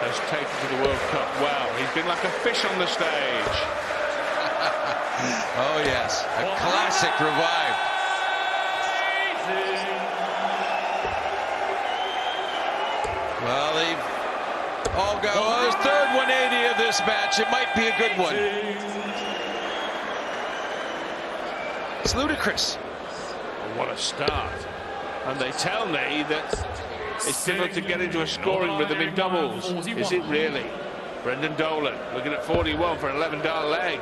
has taken to the World Cup well. He's been like a fish on the stage. Oh yes, a classic revive. Well, they've all got his third 180 of this match. It might be a good one. It's ludicrous. What a start. And they tell me that it's difficult to get into a scoring rhythm in doubles. Is it really? Brendan Dolan looking at 41 for an 11-dart leg.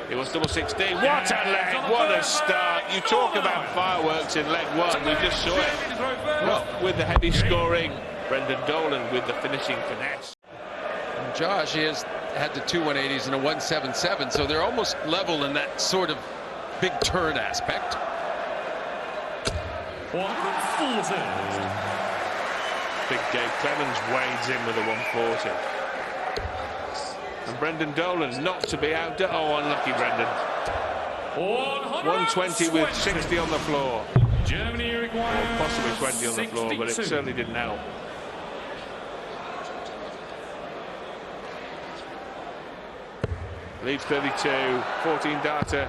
He wants double 16. What a leg! What a start! You talk about fireworks in leg one. We just saw it. Well, with the heavy scoring, Brendan Dolan with the finishing finesse. And Josh, he has had the two 180s and a 177, so they're almost level in that sort of big turn aspect. 140. Big Dave Clemens wades in with a 140. And Brendan Dolan not to be outdone. Oh, unlucky Brendan. 120 with 60 on the floor. Germany requires Possibly 20 on the floor, but it certainly didn't help. Leaves 32, 14 darter,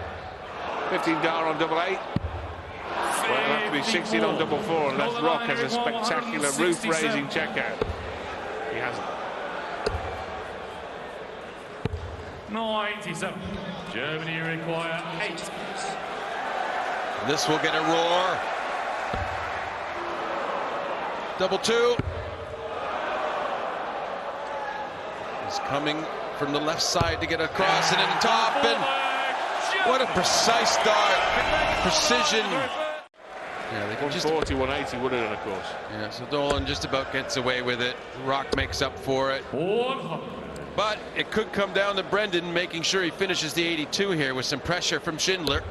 15 dar on double 8. Well, it'll have to be 16 on double 4 unless Rock has a spectacular roof-raising checkout. He hasn't. 97. Germany require 8. This will get a roar. Double 2. He's coming from the left side to get across and in the top, and what a precise start. Precision. Yeah, they can 140, 180 would have done, of course. Yeah, so Dolan just about gets away with it. Rock makes up for it. 100. But it could come down to Brendan making sure he finishes the 82 here with some pressure from Schindler.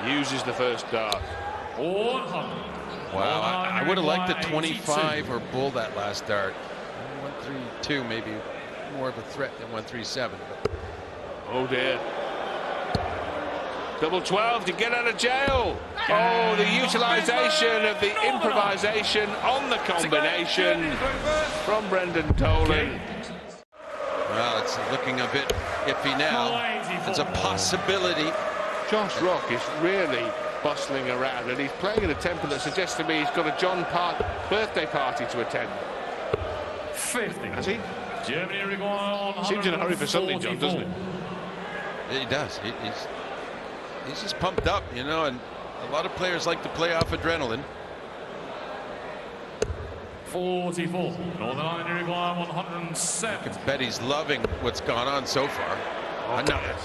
Uses the first dart. 100. Wow, I would have liked the 25 or bull that last dart. 132 maybe more of a threat than 137. But. Oh dear. Double 12 to get out of jail. Oh, the utilisation of the improvisation on the combination from Brendan Dolan. Well, it's looking a bit iffy now. It's a possibility. Josh Rock is really bustling around, and he's playing at a tempo that suggests to me he's got a John birthday party to attend. 50. Has he? Germany require Seems in a hurry for something, John, doesn't he? He does. He's just pumped up, you know, and a lot of players like to play off adrenaline. 44. Northern Ireland require 107. I can bet he's loving what's gone on so far. Oh, Another.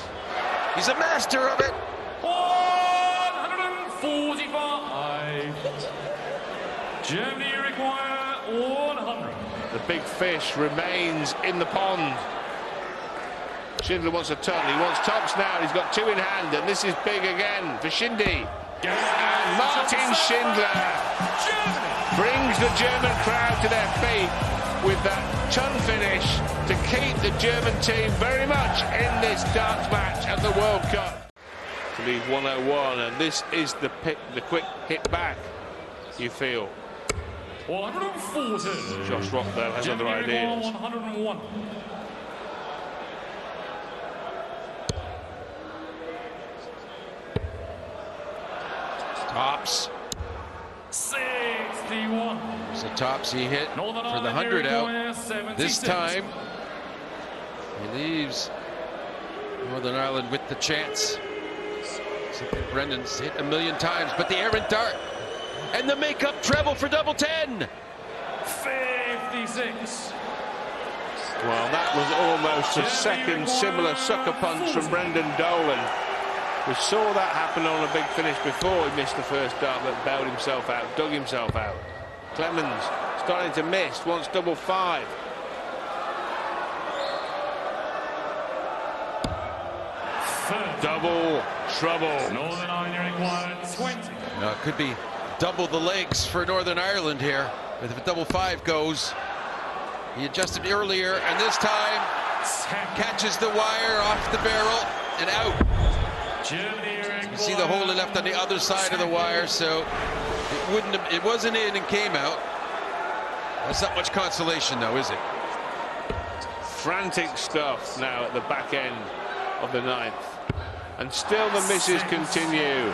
He's a master of it. 145. Germany require 100. The big fish remains in the pond. Schindler wants a ton. He wants tops now. He's got 2 in hand, and this is big again for Shindy. And Martin Schindler brings the German crowd to their feet with that ton finish to keep the German team very much in this darts match at the World Cup. To leave 101, and this is the quick hit back, you feel. 140. Josh Rock, though, has other ideas. 101. Tops. 61. So tops he hit for the 100 out. This time he leaves Northern Ireland with the chance. Something Brendan's hit a million times, but the errant dart and the make-up treble for double 10. 56. Well, that was almost a second similar sucker punch from Brendan Dolan. We saw that happen on a big finish before. He missed the first dart, but bailed himself out, dug himself out. Clemens starting to miss, wants double 5. Double trouble. Northern Ireland required 20. Now it could be double the legs for Northern Ireland here. But if a double 5 goes, he adjusted earlier, and this time catches the wire off the barrel and out. You see the hole he left on the other side of the wire, so it wasn't in and came out. That's not much consolation, though, is it? Frantic stuff now at the back end of the ninth. And still the misses continue.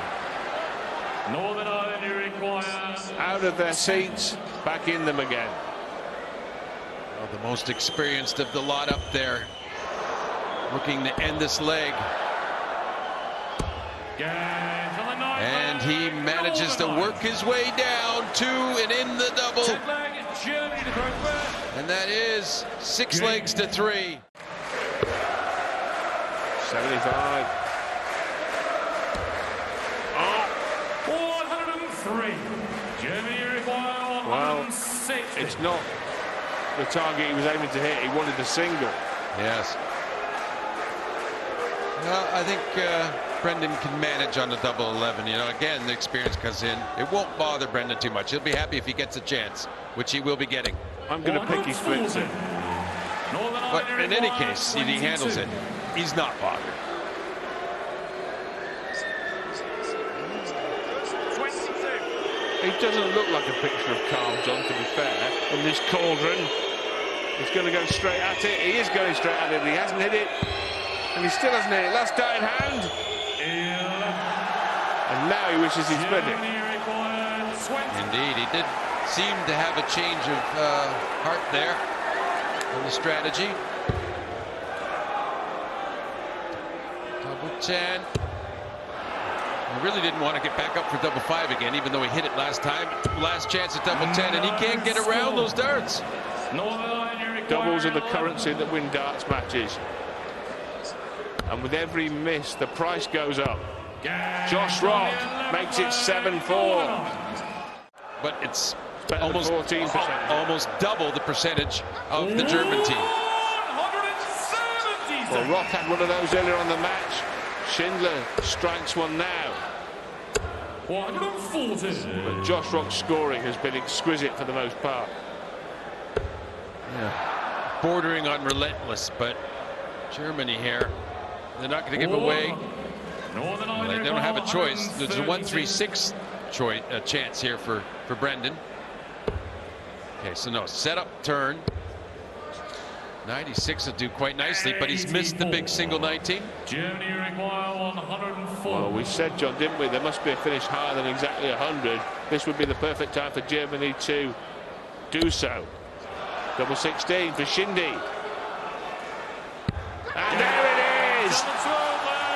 Northern Ireland require Out of their seats, back in them again. Well, the most experienced of the lot up there, looking to end this leg. And he manages to work his way down, 2 and in the double. And that is 6 legs to 3. 75. 103. Germany require 160. It's not the target he was aiming to hit. He wanted a single. Yes. Well, I think Brendan can manage on the double 11. You know, again, the experience comes in. It won't bother Brendan too much. He'll be happy if he gets a chance, which he will be getting. I'm going to pick his splits in. But in any case, if he handles it, he's not bothered. He doesn't look like a picture of calm, John, to be fair. In this cauldron, he's going to go straight at it. He is going straight at it, but he hasn't hit it. And he still hasn't hit it. Last dart in hand. And now he wishes he'd split it. Indeed, he did seem to have a change of heart there on the strategy. Double 10. He really didn't want to get back up for double 5 again, even though he hit it last time. Last chance at double 10, and he can't get around those darts. Doubles are the currency that win darts matches. And with every miss, the price goes up. Josh Rock makes it 7-4. But it's almost 14%. Almost double the percentage of the German team. Well, Rock had one of those earlier on the match. Schindler strikes one now. 140. But Josh Rock's scoring has been exquisite for the most part. Yeah. Bordering on relentless, but Germany here, they're not going to give away. Well, they don't have a choice. There's a 1-3-6 chance here for Brendan. Okay, so no, set up, turn. 96 will do quite nicely, but he's missed the big single 19. Germany require 104. Well, we said, John, didn't we? There must be a finish higher than exactly 100. This would be the perfect time for Germany to do so. Double 16 for Shindy. And there it is!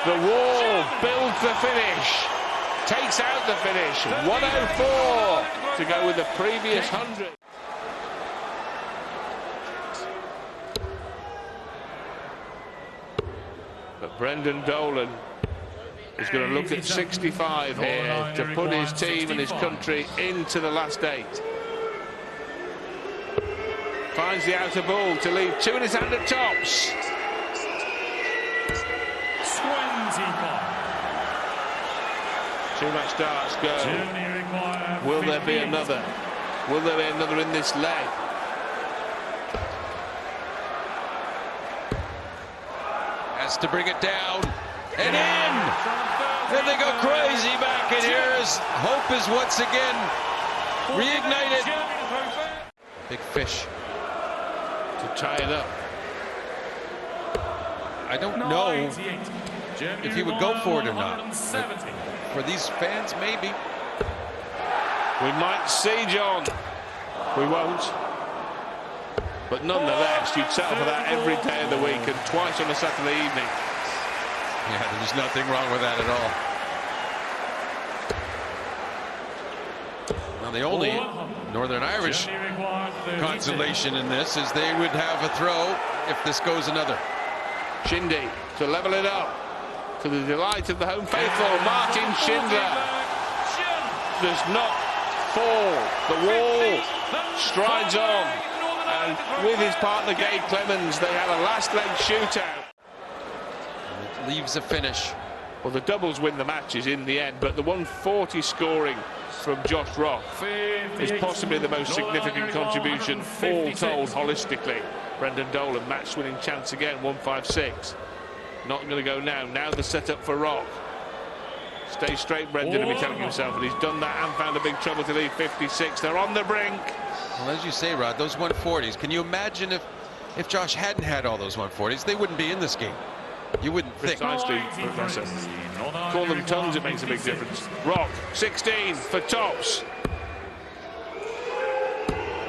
The wall builds the finish. Takes out the finish. 104 to go with the previous 100. But Brendan Dolan is going to look at 65 here to put his team and his country into the last 8. Finds the outer ball to leave 2 in his hand at tops. 25. 2 match darts go. Will there be another? Will there be another in this leg? Has to bring it down and in. Then they go crazy back, and here's hope is once again reignited. Big fish To tie it up. I don't know if he would go for it or not. But for these fans, maybe. We might see, John. We won't. But nonetheless, you'd settle for that every day of the week and twice on a Saturday evening. Yeah, there's nothing wrong with that at all. Now, the only Northern Irish consolation in this is they would have a throw if this goes another. Shindy to level it up to the delight of the home faithful. Martin Schindler does not fall. The wall strides on. And with his partner Gabe Clemens, they have a last leg shootout. It leaves a finish. Well, the doubles win the matches in the end, but the 140 scoring from Josh Rock is possibly the most significant contribution, all told holistically. Brendan Dolan, match-winning chance again, 156. Not going to go now. Now the setup for Rock. Stay straight, Brendan, to be telling himself, and he's done that and found a big trouble to leave 56. They're on the brink. Well, as you say, Rod, those 140s, can you imagine if Josh hadn't had all those 140s, they wouldn't be in this game. You wouldn't think. Precisely, Professor. Call them tons, it makes a big difference. Rock, 16 for tops.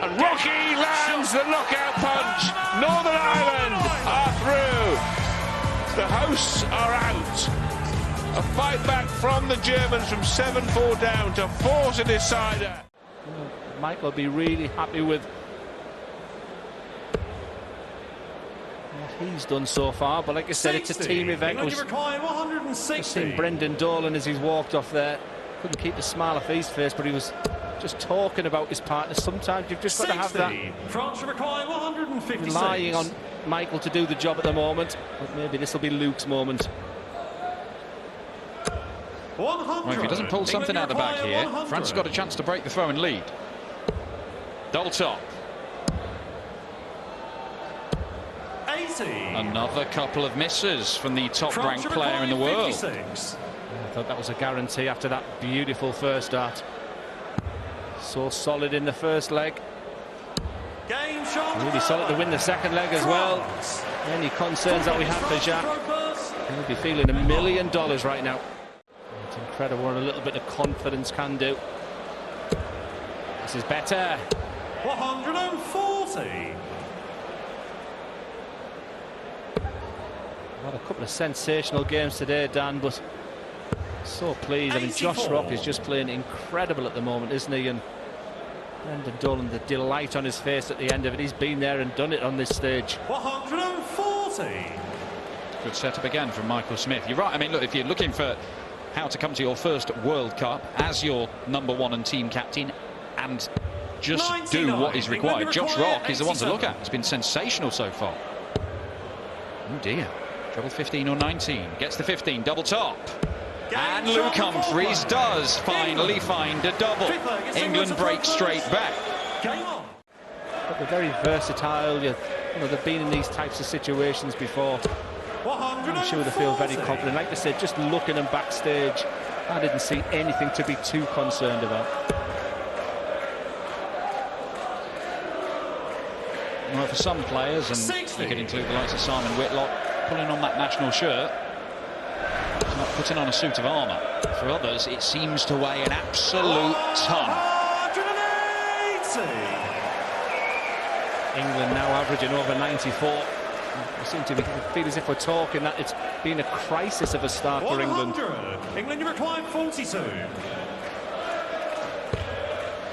And Rocky lands the knockout punch. Northern Ireland are through. The hosts are out. A fight back from the Germans from 7-4 down to force a decider. Michael will be really happy with what he's done so far, but like I said, it's a team event. Just seen Brendan Dolan as he's walked off there. Couldn't keep the smile off his face, but he was just talking about his partner. Sometimes you've just got to have that. France require 156. Relying on Michael to do the job at the moment, but maybe this will be Luke's moment. Well, if he doesn't pull something out the back here, France has got a chance to break the throw and lead. Double top. 80. Another couple of misses from the top-ranked player in the world. 56. I thought that was a guarantee after that beautiful first dart. So solid in the first leg. Game shot. Really solid to win the second leg as well. Any concerns that we have for Jacques? He'll be feeling $1 million right now. It's incredible what a little bit of confidence can do. This is better. 140. Had a couple of sensational games today, Dan, but so pleased. I mean, Josh Rock is just playing incredible at the moment, isn't he? And Brendan Dolan, the delight on his face at the end of it. He's been there and done it on this stage. 140. Good setup again from Michael Smith. You're right. I mean, look, if you're looking for how to come to your first World Cup as your #1 and team captain and just 99. do what is required, Josh Rock is the one to look 87. at. It's been sensational so far. Oh dear. Treble 15 or 19. Gets the 15. Double top. And Luke Humphries does finally find a double. England breaks straight back. Game on. But they're very versatile. You know, they've been in these types of situations before. I'm sure they feel very confident. Like I said, just looking them backstage, I didn't see anything to be too concerned about. Well, for some players, and 60. you could include the likes of Simon Whitlock, pulling on that national shirt, it's not putting on a suit of armour. For others, it seems to weigh an absolute ton. 180. England now averaging over 94. We seem to feel as if we're talking that it's been a crisis of a start for England. 100. England require 42.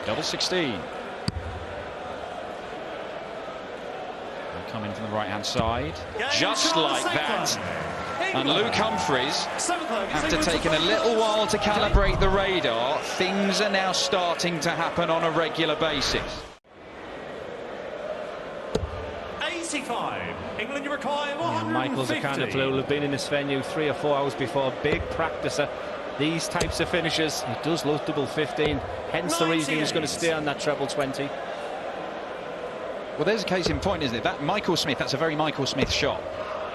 Double 16. Coming from the right-hand side, just like that. And Luke Humphries, after taking a little while to calibrate the radar, things are now starting to happen on a regular basis. 85. England require 150. Michael's the kind of player who'll have been in this venue 3 or 4 hours before. Big practicer. These types of finishes. He does love double 15. Hence the reason he was going to stay on that treble 20. Well, there's a case in point, isn't it? That Michael Smith, that's a very Michael Smith shot.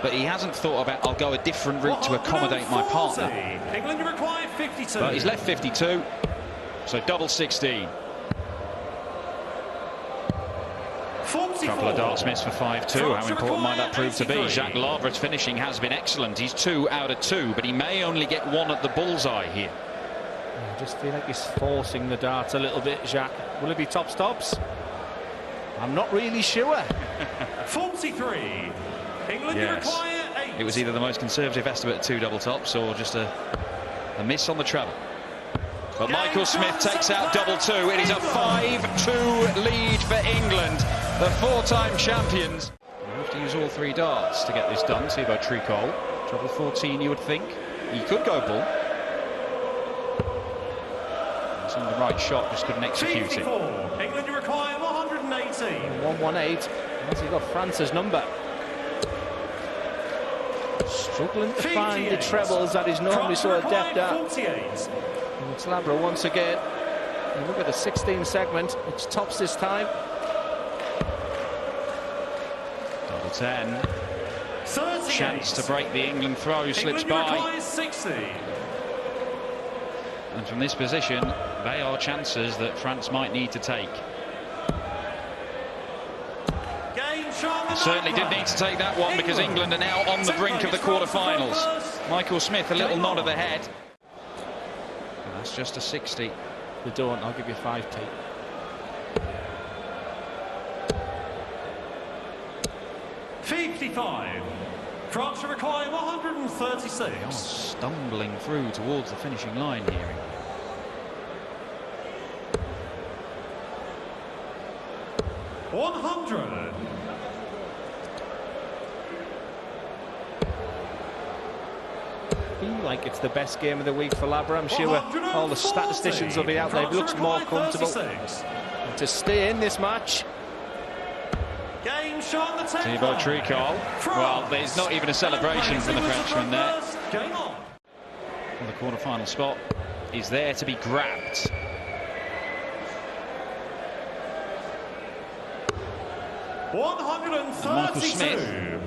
But he hasn't thought about, I'll go a different route to accommodate my partner. England require 52. But he's left 52, so double 16. 44. Couple of darts missed for 5-2. How important might that prove to be? Jacques Lavret's finishing has been excellent. He's 2 out of 2, but he may only get 1 at the bullseye here. I just feel like he's forcing the darts a little bit, Jacques. Will it be top stops? I'm not really sure. 43. England require 8. It was either the most conservative estimate at 2 double tops or just a miss on the treble. But Michael Smith takes out double 2. It is a 5-2 lead for England, the 4-time champions. You have to use all 3 darts to get this done. Thibaut Tricol, treble 14, you would think. He could go bull. It's on the right shot, just couldn't execute 54. it. England require 118. 118. Has he got France's number? Struggling to find the trebles that he's normally so adept at. 48. And it's Labra once again. And look at the 16 segment. It's tops this time. Double 10. 38. Chance to break the England throw, slips England by. requires 60. And from this position, they are chances that France might need to take. Certainly did need to take that one because England are now on the brink of the quarter-finals. Michael Smith, a little nod of the head. And that's just a 60. They don't, I'll give you 5p. $55. France require 136. They are stumbling through towards the finishing line here. $100. Feel like it's the best game of the week for Labra. I'm sure all the statisticians will be out there. He looks more comfortable to stay in this match. Game shot the Thibaut Tricol. Well, there's not even a celebration from the Frenchman there. Game on. Well, the quarter-final spot is there to be grabbed. And Michael Smith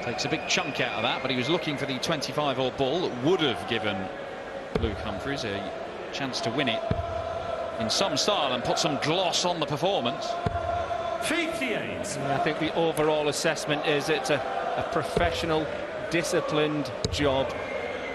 takes a big chunk out of that, but he was looking for the 25-all ball that would have given Luke Humphries a chance to win it in some style and put some gloss on the performance. 58. I think the overall assessment is it's a professional, disciplined job.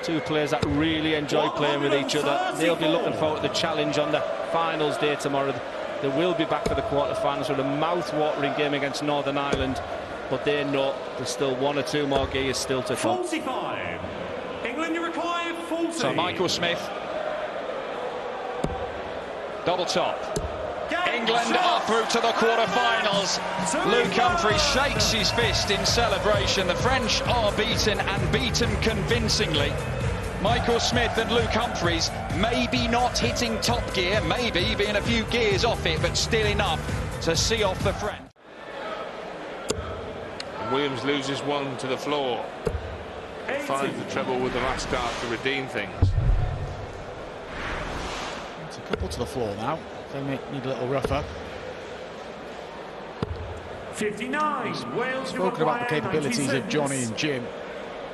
Two players that really enjoy playing with each other. They'll be looking forward to the challenge on the finals day tomorrow. They will be back for the quarter-finals with a mouth-watering game against Northern Ireland, but they know there's still one or two more gears still to come. 45. England, you require 40. So Michael Smith, double top. England are through to the quarter-finals. Luke Humphries shakes his fist in celebration. The French are beaten and beaten convincingly. Michael Smith and Luke Humphries maybe not hitting top gear, maybe being a few gears off it, but still enough to see off the French. Williams loses one to the floor. Finds the treble with the last start to redeem things. It's a couple to the floor now. They need a little rougher. 59. Wales Spoken about the capabilities 96. of Johnny and Jim.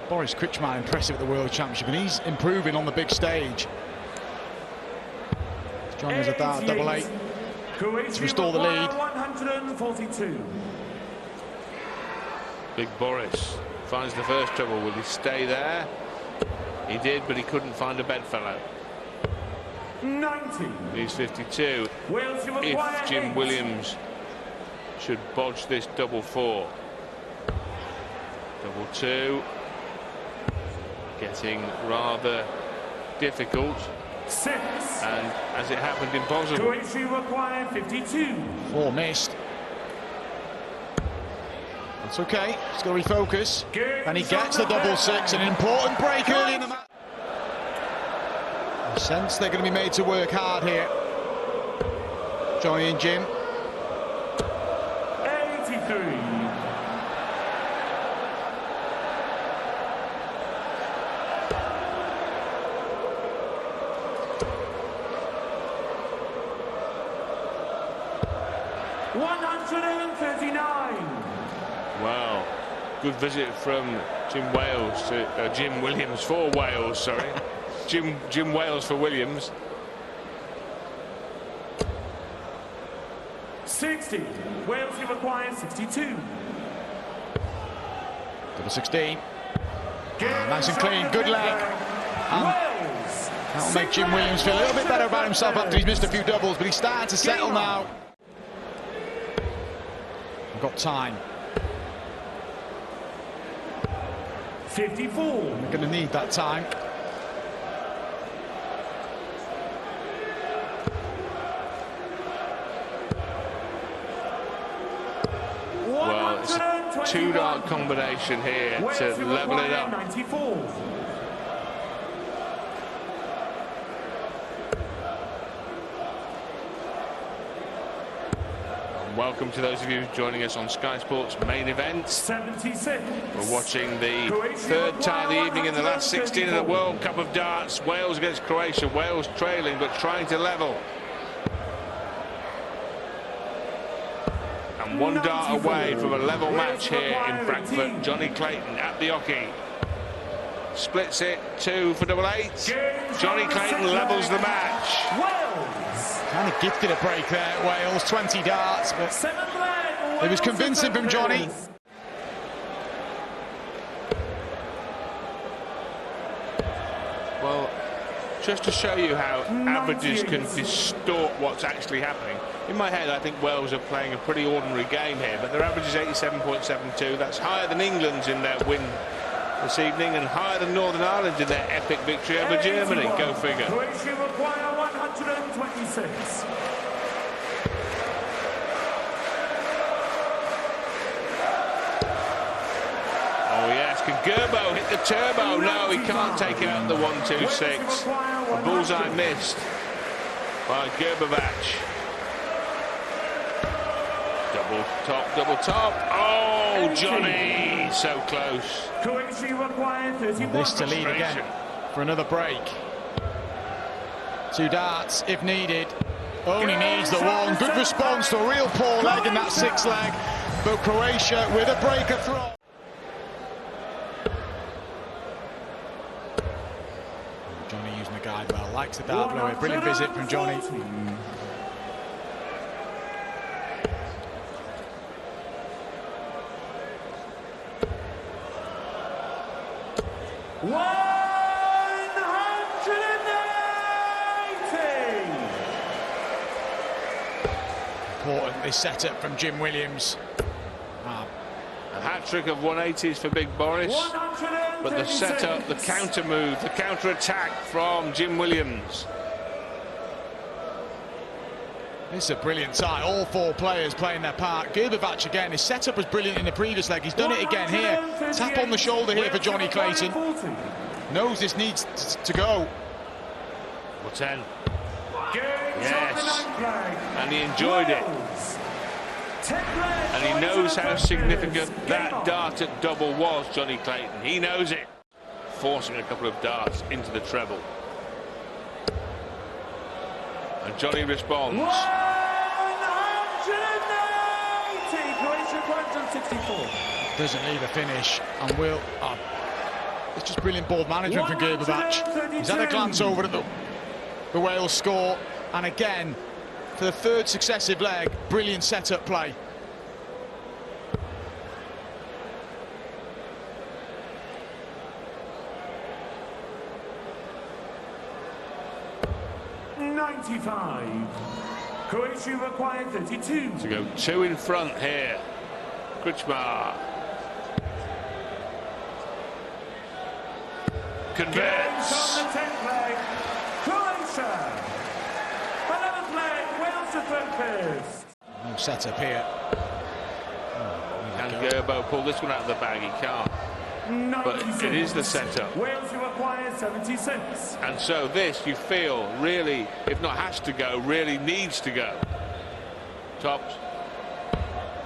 Boris Kritschmann impressive at the World Championship, and he's improving on the big stage. Johnny has a double eight to restore the lead. 142. Big Boris finds the first treble. Will he stay there? He did, but he couldn't find a bedfellow. 90. He's 52. Wales If Jim Williams should bodge this double four. Double two. Getting rather difficult. 6. And as it happened, impossible. Croatia require 52. Four missed. That's okay. He's got to refocus. And he gets the double six. An important break early in the match. I sense they're going to be made to work hard here. Johnny and Jim. 83. Wow, good visit from Jim Williams for Wales, sorry. Jim Wales for Williams. 60. Wales require 62. Double 16. Nice and clean, good leg. Wales. That'll make Jim Williams feel a little bit better about himself after he's missed a few doubles, but he's starting to settle now. Got time. 54. We're going to need that time. Well, it's a two-dart combination here to level it up. 94. Welcome to those of you joining us on Sky Sports main event. 76. We're watching the third tie of the evening in the last 16 of the World Cup of Darts. Wales against Croatia. Wales trailing but trying to level. And one dart away from a level match here in Frankfurt. Johnny Clayton at the hockey. Splits it, 2 for double eight. Johnny Clayton levels the match. Wales. Kind of gifted a break there, Wales. 20 darts, but It was convincing from Johnny. Well, just to show you how averages can distort what's actually happening. In my head, I think Wales are playing a pretty ordinary game here, but their average is 87.72. That's higher than England's in their win this evening and higher than Northern Ireland in their epic victory over Germany. Go figure. Croatia require 126. Oh yes, can Gerbo hit the turbo? No, he can't take out the 1-2-6. The bullseye missed by Gerbovac. Double top. Oh, Johnny, so close. Croatia require 31. This to lead again for another break. 2 darts if needed. Only needs the one. Good response to a real poor leg in that 6th leg. But Croatia with a breaker throw. Johnny using the guide well. Likes the dart blow. Brilliant visit from Johnny. Important this setup from Jim Williams. A hat-trick of 180s for Big Boris, but the setup, the counter move, the counter attack from Jim Williams. This is a brilliant side. All 4 players playing their part. Gerbovac again. His setup was brilliant in the previous leg. He's done it again here. Tap on the shoulder here for Johnny Clayton. Knows this needs to go. Well, 10. Yes, and he enjoyed it. And he knows how significant that dart at double was, Johnny Clayton. He knows it. Forcing a couple of darts into the treble. And Johnny responds. 180. Croatia 164. Doesn't leave a finish and will. It's just brilliant ball management from Gerbovac. He's had a glance over at the Wales score, and again, for the 3rd successive leg, brilliant setup play. Croatia required 32. To go 2 in front here. Kretschmar. Converts. On the 10th leg, Croatia. 11th leg, Wales to 3rd first. No setup here. Can Gerbo pull this one out of the bag? He can't. 96. But it is the setup. Wales to require 76. And so this, you feel, really, if not has to go, really needs to go. Tops.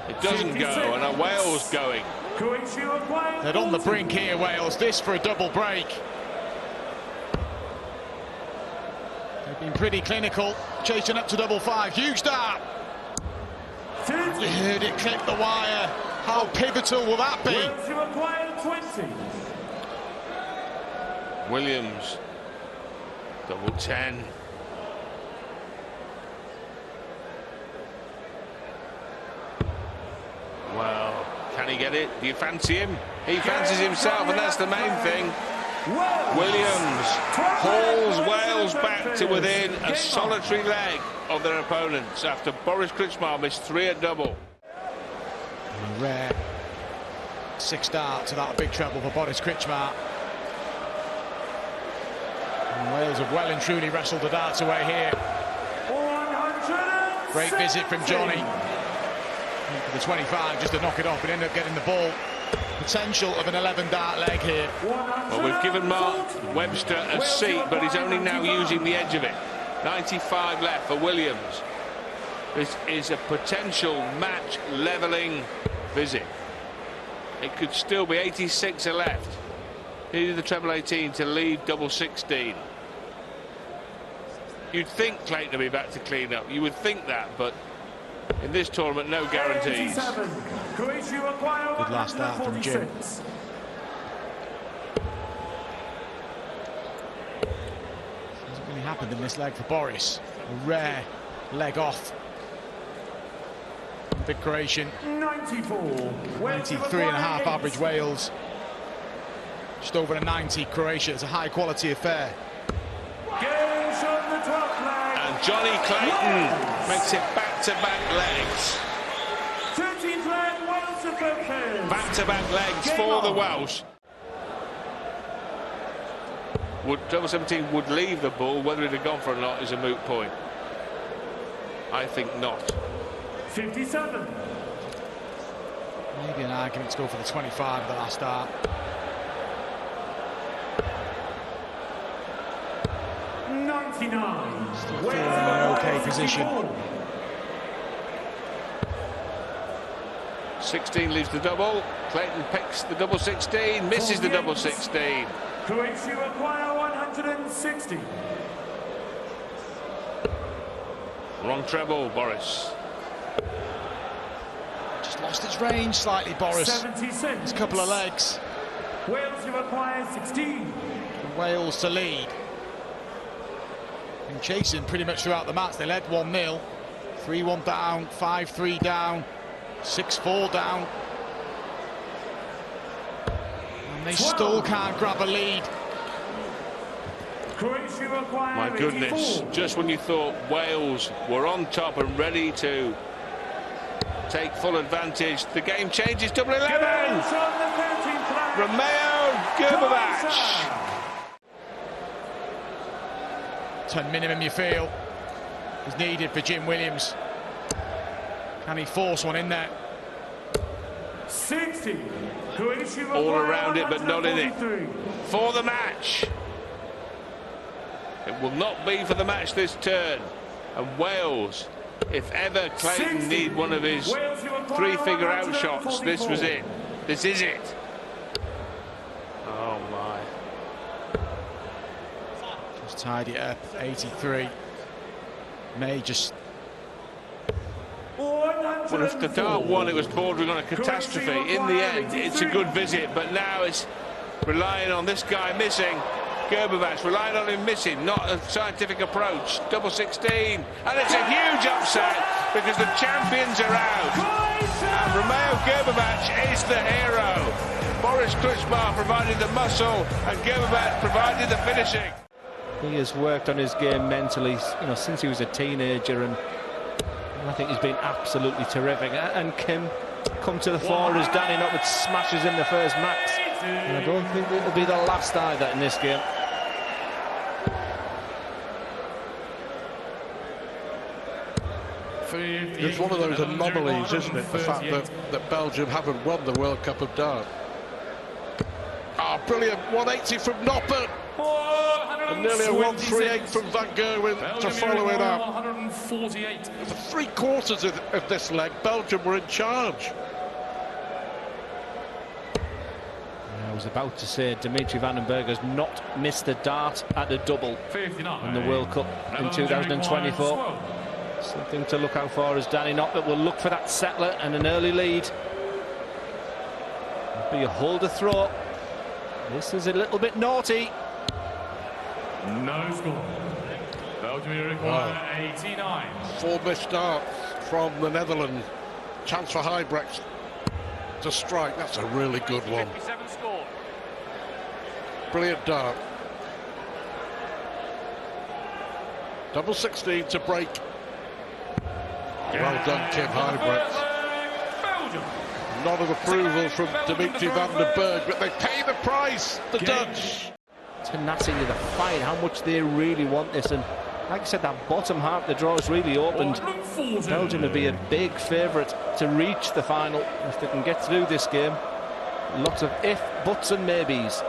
It doesn't go, and are Wales going? Croatia required. They're on the brink here, Wales. This for a double break. They've been pretty clinical, chasing up to double 5. Huge dart. You heard it clip the wire. How pivotal will that be? Wales required 20. Williams. Double 10. Well, can he get it? Do you fancy him? He fancies himself, and that's the main thing. Williams hauls Wales back to within a solitary leg of their opponents after Boris Kretschmar missed 3 at double. A rare 6 darts without a big treble for Boris Kretschmar. And Wales have well and truly wrestled the darts away here. Great visit from Johnny. For the 25, just to knock it off and end up getting the ball. Potential of an 11 dart leg here. Well, we've given Mark Webster a seat, but he's only now using the edge of it. 95 left for Williams. This is a potential match levelling visit. It could still be 86 are left. He needed the treble 18 to leave double 16. You'd think Clayton would be back to clean up. You would think that, but in this tournament, no guarantees. Good last dart from Jim. Hasn't really happened in this leg for Boris. A rare leg off. big Croatian. 94. 93 and a half average Wales. Just over a 90 Croatia. It's a high quality affair. Games on the top leg. And Johnny Clayton makes it back-to-back legs. 13th leg, Wales to focus. Back-to-back legs for the Welsh. Would double 17 would leave the ball, whether it had gone for or not is a moot point. I think not. 57. Maybe an argument to go for the 25 at the last start. 99. Still feeling in an okay position. 16 leaves the double. Clayton picks the double 16, misses the double 16. Croatia acquire 160. Wrong treble, Boris. Just lost its range slightly, Boris. 76. It's a couple of legs. Wales to acquire 16. Wales to lead. Been chasing pretty much throughout the match. They led 1-0. 3-1 down, 5-3 down, 6-4 down. And they still can't grab a lead. Croatia acquire My goodness, 84. just when you thought Wales were on top and ready to take full advantage, the game changes. Double 11. Games on the 13th leg. Romeo Gerbovac. 10 minimum, you feel, is needed for Jim Williams. Can he force one in there? 60. Croatia All acquire around it, but not in it. 143. For the match. It will not be for the match this turn. And Wales, if ever Clayton 60. need one of his Wales to acquire three-figure out shots, this was 144. it. This is it. Oh my. Just tied it up, 83. May just... Well, if the dart won, it was bordering on a catastrophe. In the end, it's a good visit, but now it's relying on this guy missing. Gerbovac relying on him missing, not a scientific approach. Double 16, and it's a huge upset because the champions are out. And Romeo Gerbovac is the hero. Boris Kruczmar provided the muscle, and Gerbovac provided the finishing. He has worked on his game mentally, you know, since he was a teenager, and I think he's been absolutely terrific. And Kim come to the fore as Danny Noppert smashes in the first max. And I don't think it'll be the last either in this game. It's one of those anomalies, isn't it? The fact that Belgium haven't won the World Cup of Dart. Ah, brilliant 180 from Noppert. And nearly a 138 from Van Gerwen to follow it up. 148. For 3/4 of this leg, Belgium were in charge. I was about to say Dimitri Van den Berg has not missed a dart at a double in the World Cup in 2024. Something to look out for as Danny Noppert will look for that settler and an early lead. It'll be a holder throw. This is a little bit naughty. No score. Belgium require 89. 4 missed darts from the Netherlands. Chance for Huybrechts to strike. That's a really good one. 57 score. Brilliant dart. Double 16 to break. Well done, Kim Huybrechts. Belgium. Nod of approval from Dimitri Van den Berg, but they pay the price, the Dutch. Tenacity of the fight, how much they really want this, and like I said, that bottom half of the draw is really opened. Belgium would be a big favourite to reach the final if they can get through this game. Lots of if, buts and maybes.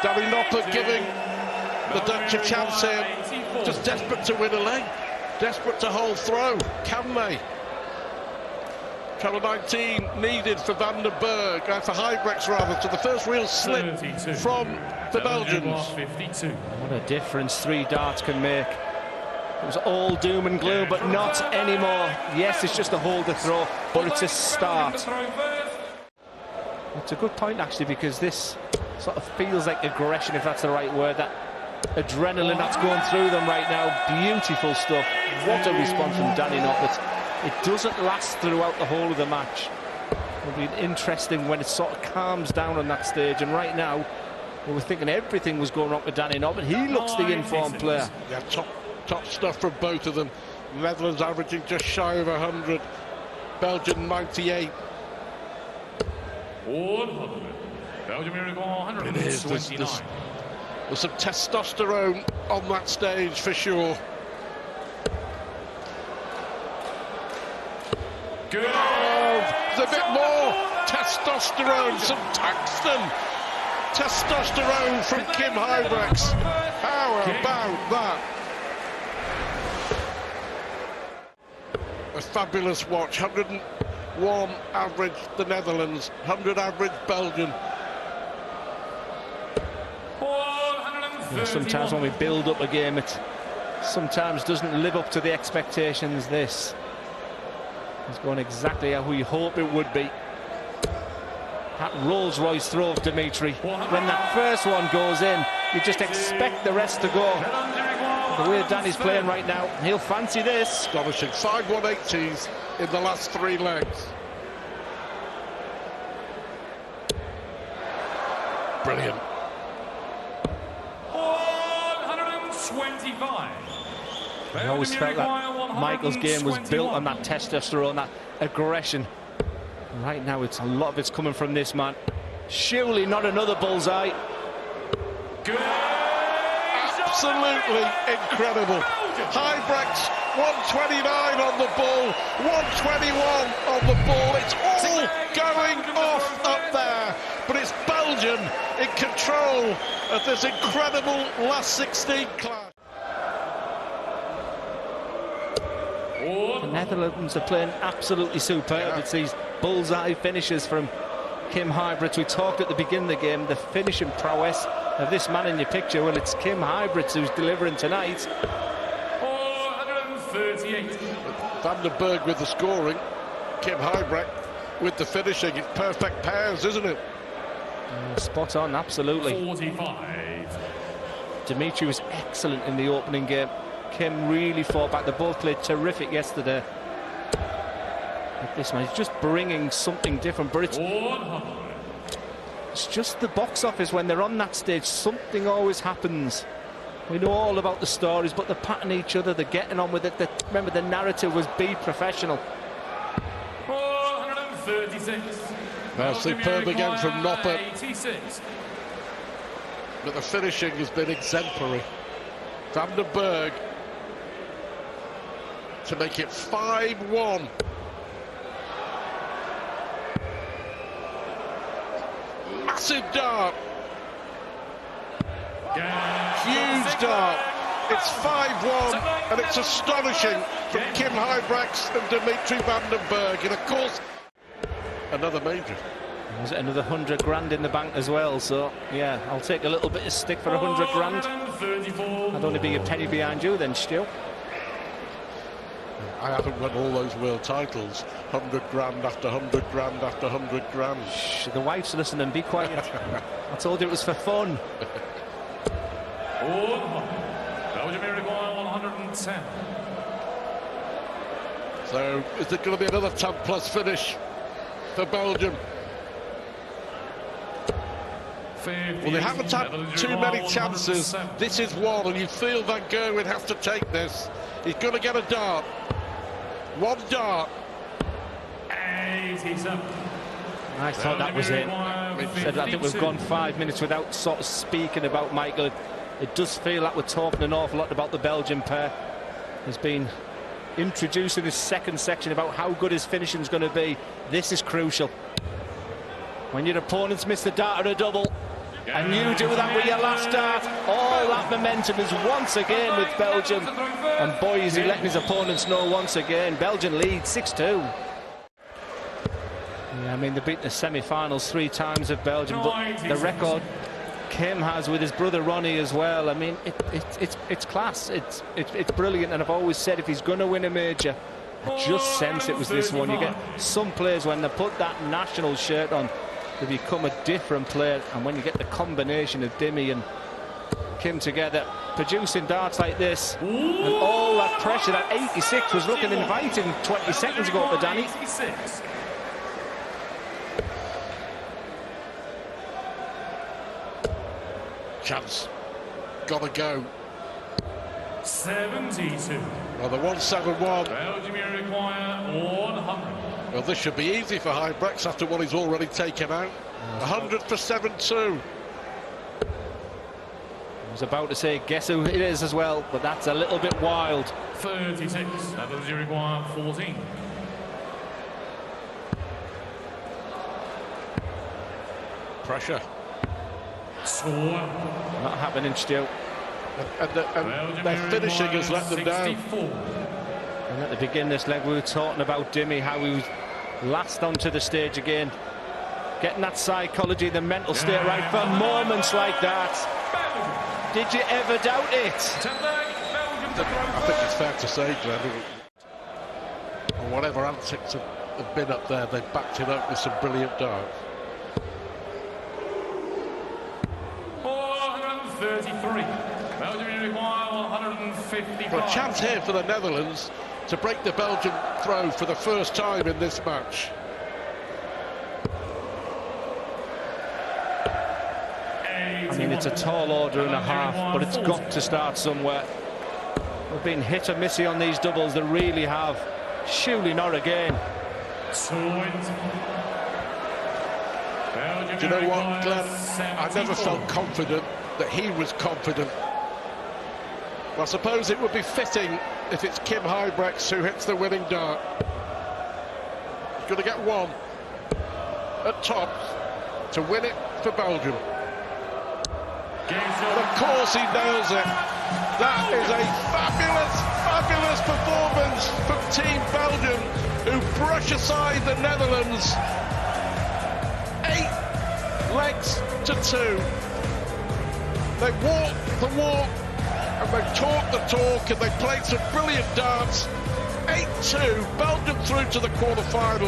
Danny Noppert giving the Dutch a chance here, just desperate to win a leg, desperate to hold throw. Can they? Treble 19 needed for Van den Berg, for Huybrechts rather, to the first real slip 32. from the Belgians. 52. What a difference 3 darts can make. It was all doom and gloom, but not anymore. Yes, it's just a holder throw, but it's a start. It's a good point, actually, because this sort of feels like aggression, if that's the right word. That adrenaline that's going through them right now. Beautiful stuff. What a response from Danny Noppert. It doesn't last throughout the whole of the match. It'll be interesting when it sort of calms down on that stage, and right now we were thinking everything was going wrong with Danny Noppert. He looks the informed player. Yeah, top stuff from both of them. Netherlands averaging just shy of 100. Belgium 98. 100. Belgium here 129. There's some testosterone on that stage for sure. Good. There's a bit more testosterone, some tungsten testosterone from Kim Huybrechts. How about that? A fabulous watch. 101 average the Netherlands, 100 average Belgium. Sometimes when we build up a game, it sometimes doesn't live up to the expectations. This is going exactly how we hope it would be. That Rolls-Royce throw of Dimitri, when that first one goes in, you just expect the rest to go. The way Danny's playing right now, he'll fancy this. Astonishing. 5 180s in the last 3 legs. Brilliant. 125. I always felt that Michael's game was built on that testosterone, that aggression. Right now, a lot of it's coming from this man. Surely not another bullseye. Good. Absolutely incredible. Huybrechts 129 on the ball, 121 on the ball. It's all going off up there, but it's Belgium in control of this incredible last 16 clash. The Netherlands are playing absolutely superb. It's these bullseye finishes from Kim Huybrechts. We talked at the beginning of the game, the finishing prowess of this man in your picture. Well, it's Kim Huybrechts who's delivering tonight. 438. Van den Berg with the scoring, Kim Huybrechts with the finishing. It's perfect pairs, isn't it? Spot on, absolutely. 45. Dimitri was excellent in the opening game. Kim really fought back. They both played terrific yesterday. But this man is just bringing something different, but it's just the box office when they're on that stage. Something always happens. We know all about the stories, but they're patting each other, they're getting on with it. Remember, the narrative was be professional. 436. Now superb again from Noppert. 86. But the finishing has been exemplary. Van den Berg to make it 5-1. Massive dart. Huge dart. It's 5-1, and it's astonishing from Kim Huybrechts and Dimitri Van den Berg. And of course, another major. There's another 100 grand in the bank as well, so yeah, I'll take a little bit of stick for 100 grand. I'd only be a penny behind you then, Stu. I haven't won all those world titles. 100 grand after 100 grand after 100 grand. Shh, the wife's listening, be quiet. I told you it was for fun. Belgium here require 110. So is there going to be another 10 plus finish for Belgium? Well, they haven't had too many chances. This is one, and you feel Van Gerwen has to take this. He's going to get a dart. One dart. 87. I thought that was it. I think we've gone 5 minutes without sort of speaking about Michael. It does feel like we're talking an awful lot about the Belgian pair. He's been introduced in this second section about how good his finishing is going to be. This is crucial. When your opponents miss the dart or a double, and you do that with your last dart, all that momentum is once again with Belgium. And boy, is he letting his opponents know once again. Belgium lead 6-2. Yeah, I mean, they've beaten the semi-finals 3 times of Belgium, but the record Kim has with his brother Ronnie as well, I mean, it's class. It's brilliant, and I've always said if he's going to win a major, I just sense it was this one. You get some players when they put that national shirt on, they become a different player, and when you get the combination of Dimmy and came together, producing darts like this, and all that pressure. That 86 was looking inviting 20 seconds ago for Danny. Chance. Gotta go. 72. Well, the 171. Belgium require 100. Well, this should be easy for Hybrex after what he's already taken out. 100 for 7-2. I was about to say, guess who it is as well, but that's a little bit wild. 36. Belgium require 14. Pressure. Score. Not happening, Stu. And their finishing has let them down. And at the beginning of this leg, we were talking about Dimmy, how he was last onto the stage again. Getting that psychology, the mental state right for moments like that. Did you ever doubt it? I think it's fair to say, Glenn, or whatever antics have been up there, they backed it up with some brilliant darts. 433. Belgium require 155. Well, a chance here for the Netherlands to break the Belgian throw for the first time in this match. I mean, it's a tall order and a half, but it's got to start somewhere. We've been hit or missy on these doubles, they really have. Surely not again. Do you know what, Glenn? I never felt confident that he was confident. Well, I suppose it would be fitting if it's Kim Hybrex who hits the winning dart. He's going to get one at tops to win it for Belgium. And of course he nails it. That is a fabulous, fabulous performance from Team Belgium, who brush aside the Netherlands. 8 legs to 2. They walk the walk, and they talk the talk, and they played some brilliant darts. 8-2, Belgium through to the quarterfinals.